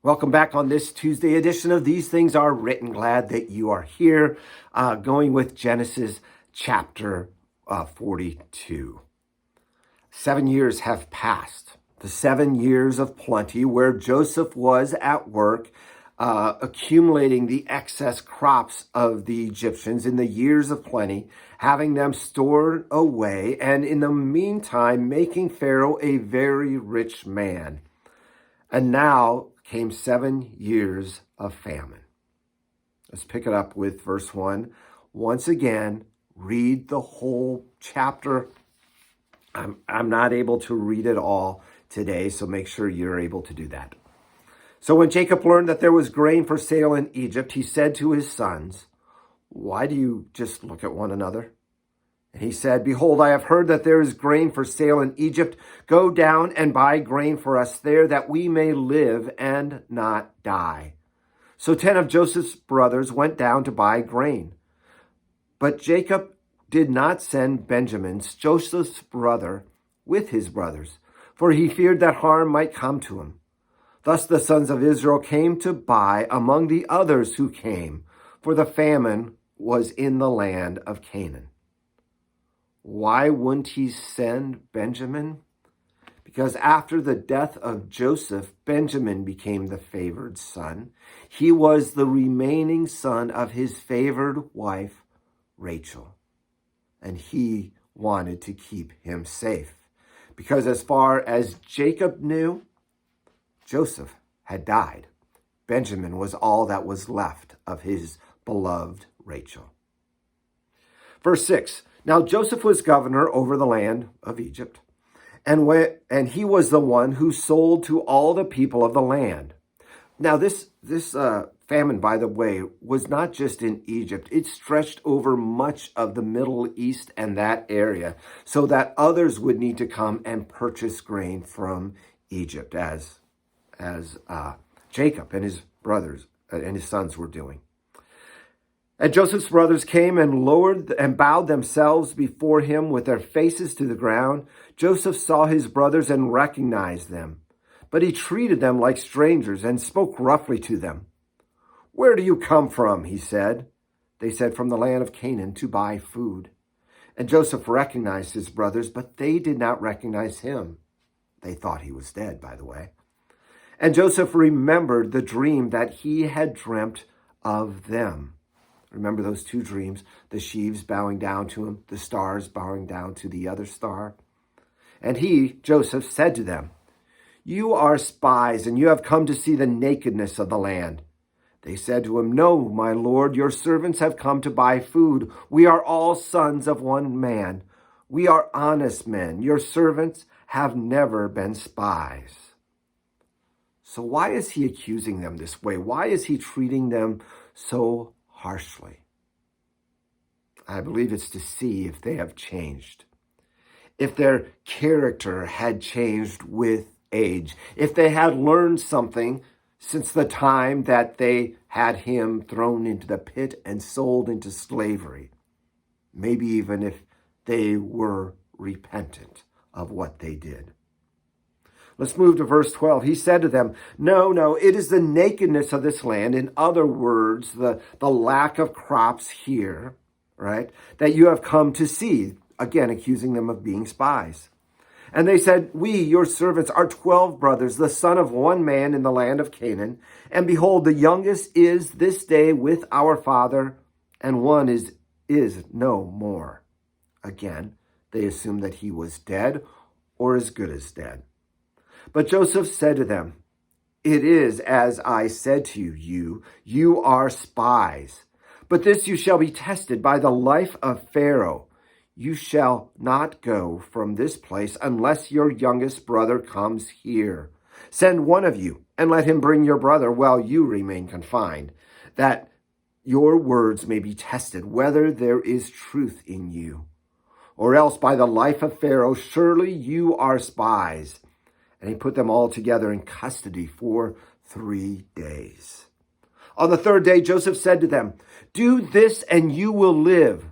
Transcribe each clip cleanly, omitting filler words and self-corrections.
Welcome back on this Tuesday edition of These Things Are Written. Glad that you are here, going with Genesis chapter 42. 7 years have passed, the 7 years of plenty where Joseph was at work accumulating the excess crops of the Egyptians in the years of plenty, having them stored away, and in the meantime making Pharaoh a very rich man. And now came 7 years of famine. Let's pick it up with verse 1. Once again, read the whole chapter. I'm not able to read it all today, so make sure you're able to do that. So when Jacob learned that there was grain for sale in Egypt, he said to his sons, "Why do you just look at one another?" And he said, "Behold, I have heard that there is grain for sale in Egypt. Go down and buy grain for us there, that we may live and not die." So 10 of Joseph's brothers went down to buy grain. But Jacob did not send Benjamin, Joseph's brother, with his brothers, for he feared that harm might come to him. Thus the sons of Israel came to buy among the others who came, for the famine was in the land of Canaan. Why wouldn't he send Benjamin? Because after the death of Joseph, Benjamin became the favored son. He was the remaining son of his favored wife, Rachel. And he wanted to keep him safe. Because as far as Jacob knew, Joseph had died. Benjamin was all that was left of his beloved Rachel. Verse 6. Now Joseph was governor over the land of Egypt, and he was the one who sold to all the people of the land. Now this famine, by the way, was not just in Egypt. It stretched over much of the Middle East and that area, so that others would need to come and purchase grain from Egypt, as Jacob and his brothers and his sons were doing. And Joseph's brothers came and lowered and bowed themselves before him with their faces to the ground. Joseph saw his brothers and recognized them, but he treated them like strangers and spoke roughly to them. "Where do you come from?" he said. They said, "From the land of Canaan to buy food." And Joseph recognized his brothers, but they did not recognize him. They thought he was dead, by the way. And Joseph remembered the dream that he had dreamt of them. Remember those two dreams, the sheaves bowing down to him, the stars bowing down to the other star? And he, Joseph, said to them, "You are spies, and you have come to see the nakedness of the land." They said to him, "No, my lord, your servants have come to buy food. We are all sons of one man. We are honest men. Your servants have never been spies." So why is he accusing them this way? Why is he treating them so harshly? I believe it's to see if they have changed, if their character had changed with age, if they had learned something since the time that they had him thrown into the pit and sold into slavery. Maybe even if they were repentant of what they did. Let's move to verse 12. He said to them, No, it is the nakedness of this land. In other words, the lack of crops here, right, that you have come to see. Again, accusing them of being spies. And they said, "We, your servants, are 12 brothers, the son of one man in the land of Canaan. And behold, the youngest is this day with our father, and one is no more." Again, they assumed that he was dead or as good as dead. But Joseph said to them, "It is as I said to you, you are spies. But this you shall be tested by the life of Pharaoh. You shall not go from this place unless your youngest brother comes here. Send one of you and let him bring your brother while you remain confined, that your words may be tested, whether there is truth in you. Or else by the life of Pharaoh, surely you are spies." And he put them all together in custody for 3 days. On the third day, Joseph said to them, "Do this and you will live,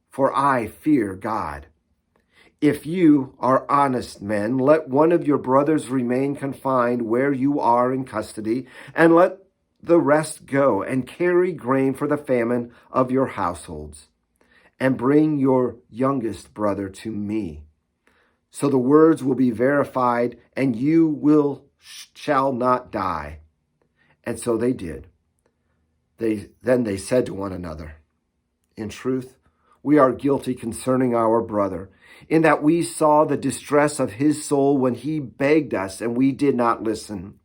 for I fear God. If you are honest men, let one of your brothers remain confined where you are in custody, and let the rest go and carry grain for the famine of your households, and bring your youngest brother to me. So the words will be verified, and you shall not die. And so they did. Then they said to one another, in truth, we are guilty concerning our brother, in that we saw the distress of his soul when he begged us, and we did not listen.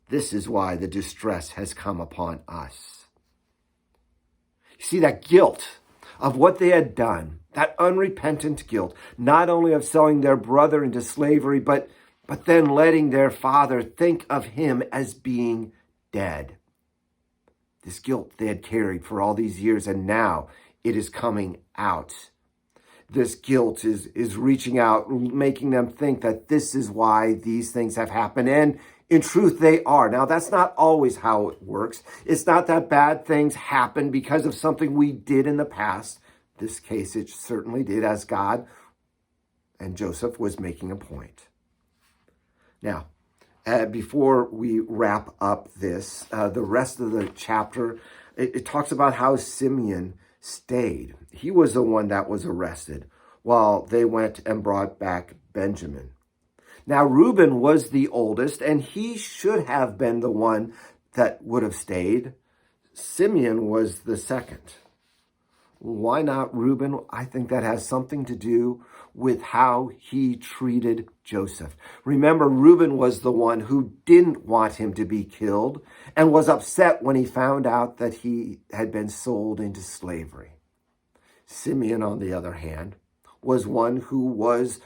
This is why the distress has come upon us. You see, that guilt of what they had done, that unrepentant guilt, not only of selling their brother into slavery, but then letting their father think of him as being dead. This guilt they had carried for all these years, and now it is coming out. This guilt is reaching out, making them think that this is why these things have happened. And in truth, they are. Now, that's not always how it works. It's not that bad things happen because of something we did in the past. In this case, it certainly did, as God and Joseph was making a point. Now, before we wrap up this, the rest of the chapter, it talks about how Simeon stayed. He was the one that was arrested while they went and brought back Benjamin. Now, Reuben was the oldest, and he should have been the one that would have stayed. Simeon was the second. Why not Reuben? I think that has something to do with how he treated Joseph. Remember, Reuben was the one who didn't want him to be killed and was upset when he found out that he had been sold into slavery. Simeon, on the other hand, was one who was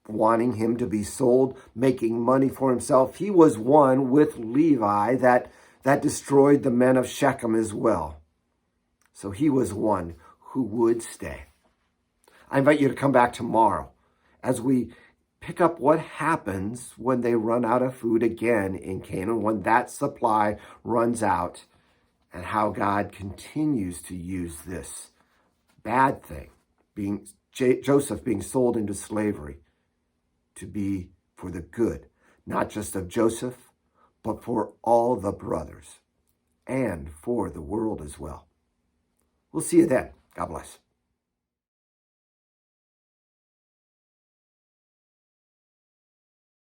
wanting him to be sold, making money for himself. He was one with Levi that destroyed the men of Shechem as well. So he was one who would stay. I invite you to come back tomorrow as we pick up what happens when they run out of food again in Canaan, when that supply runs out, and how God continues to use this bad thing, Joseph being sold into slavery, to be for the good, not just of Joseph, but for all the brothers and for the world as well. We'll see you then. God bless.